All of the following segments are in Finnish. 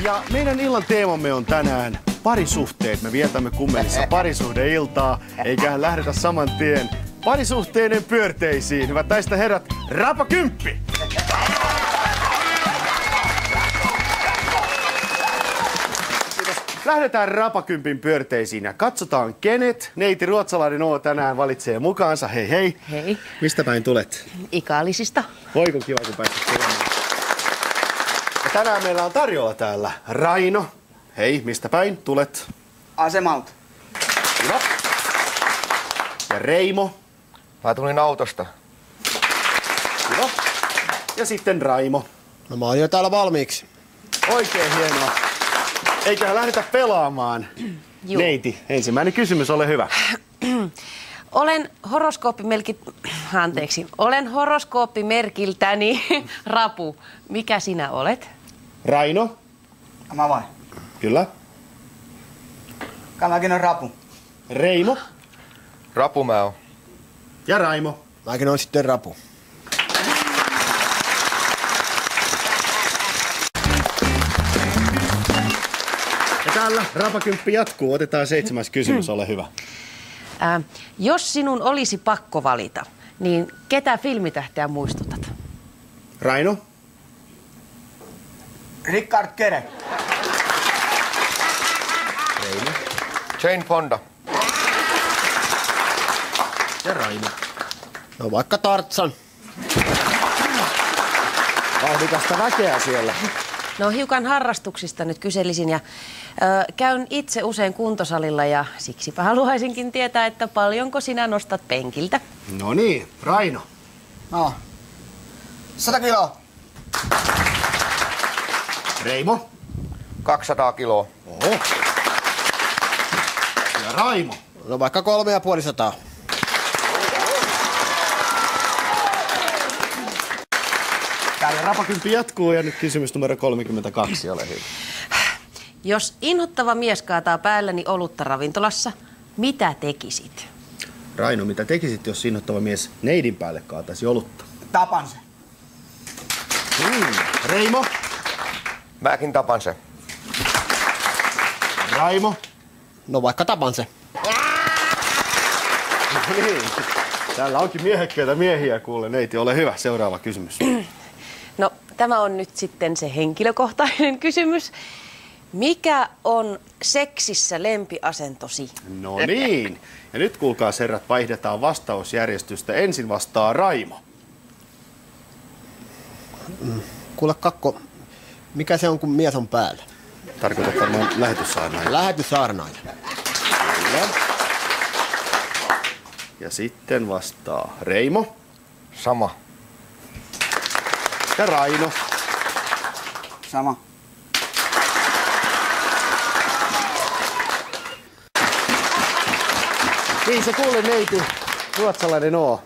Ja meidän illan teemamme on tänään parisuhteet. Me vietämme Kummelissa parisuhdeiltaa, eiköhän lähdetä saman tien parisuhteiden pyörteisiin. Hyvät naiset ja herrat, Rapakymppi! Lähdetään Rapakympin pyörteisiin ja katsotaan, kenet neiti Ruotsalainen Oo tänään valitsee mukaansa. Hei hei. Hei. Mistä päin tulet? Ikaalisista. Voiko kiva, kun pääsit tulemaan. Ja tänään meillä on tarjolla täällä Raino. Hei, mistä päin tulet? Asemalta. Hyvä. Ja Reimo. Mä tulin autosta. Hyvä. Ja sitten Raimo. No mä oon jo täällä valmiiksi. Oikein hienoa. Eiköhän lähdetä pelaamaan. Neiti, ensimmäinen kysymys, ole hyvä. Olen horoskooppimerkiltäni Rapu. Mikä sinä olet? Raino. Mä vai? Kyllä. Mäkin on Rapu. Reimo. Rapu mä oon. Ja Raimo. Mäkin on sitten Rapu. Ja täällä Rapakymppi jatkuu. Otetaan 7. kysymys, ole hyvä. Jos sinun olisi pakko valita, niin ketä filmitähteä muistutat? Raino. Richard Gere. Reimo. Jane Fonda. Ja Raimo. No vaikka Tarzan. Vauhdikasta väkeä siellä. No hiukan harrastuksista nyt kyselisin ja käyn itse usein kuntosalilla ja siksipä haluaisinkin tietää, että paljonko sinä nostat penkiltä. No niin, Raino. No. 100 kiloa. Reimo. 200 kiloa. Oho. Ja Raimo. No vaikka 350. Täällä Rapakymppi jatkuu ja nyt kysymys numero 32, ole hyvä. Jos inhottava mies kaataa päälläni olutta ravintolassa, mitä tekisit? Raino, mitä tekisit, jos inhottava mies neidin päälle kaataisi olutta? Tapan se. Reimo. Mäkin tapan se. Raimo. No vaikka tapan se. Niin. Täällä onkin miehekkäitä miehiä, kuule. Neiti, ole hyvä. Seuraava kysymys. No, tämä on nyt sitten se henkilökohtainen kysymys. Mikä on seksissä lempiasentosi? No niin. Ja nyt kuulkaa herrat, vaihdetaan vastausjärjestystä. Ensin vastaa Raimo. Kuule kakko, mikä se on kun mies on päällä? Tarkoitat varmaan lähetyssaarnaaja. Lähetyssaarnaaja. Kyllä. Ja sitten vastaa Reimo. Sama. Ja Raino. Sama. Niin se kuule neiti, Ruotsalainen Oo.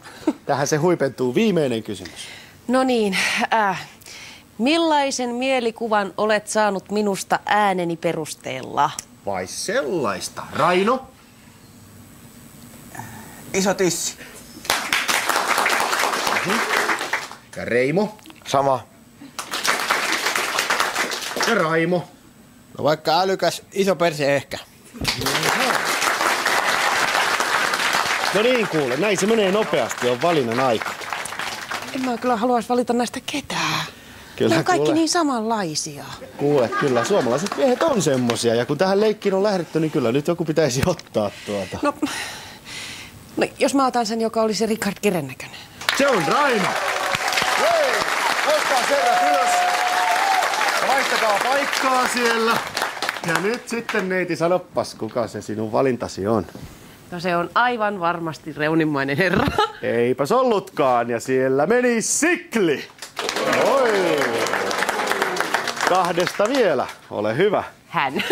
Tähän se huipentuu viimeinen kysymys. No niin, millaisen mielikuvan olet saanut minusta ääneni perusteella? Vai sellaista? Raino. Iso tissi. Ja Reimo. Sama. Ja Raimo. No vaikka älykäs, iso perse ehkä. No niin kuule, näin se menee nopeasti, on valinnan aika. En mä kyllä haluaisi valita näistä ketään. Kyllä, Ne on kaikki kuule. niin samanlaisia. Kuule, kyllä suomalaiset miehet on semmosia, ja kun tähän leikkiin on lähdetty, niin kyllä nyt joku pitäisi ottaa tuota. No jos mä otan sen, joka oli se Richard Geren näköinen. Se on Raino! Hei! Ottaa herrat ylös! Vaihtakaa paikkaa siellä! Ja nyt sitten neiti, sanoppas, kuka se sinun valintasi on. No se on aivan varmasti reunimmainen herra. Eipäs ollutkaan, ja siellä meni Sikli! Oi! 2 vielä, ole hyvä. Hän.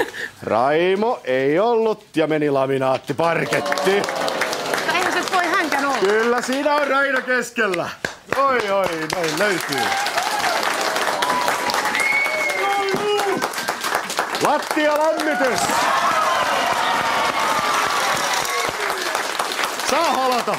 Raimo ei ollut ja meni laminaattiparketti. Eihän se voi hänkään olla. Kyllä siinä on Raino keskellä. Oi, noin löytyy. Lattialämmitys. Saa holata.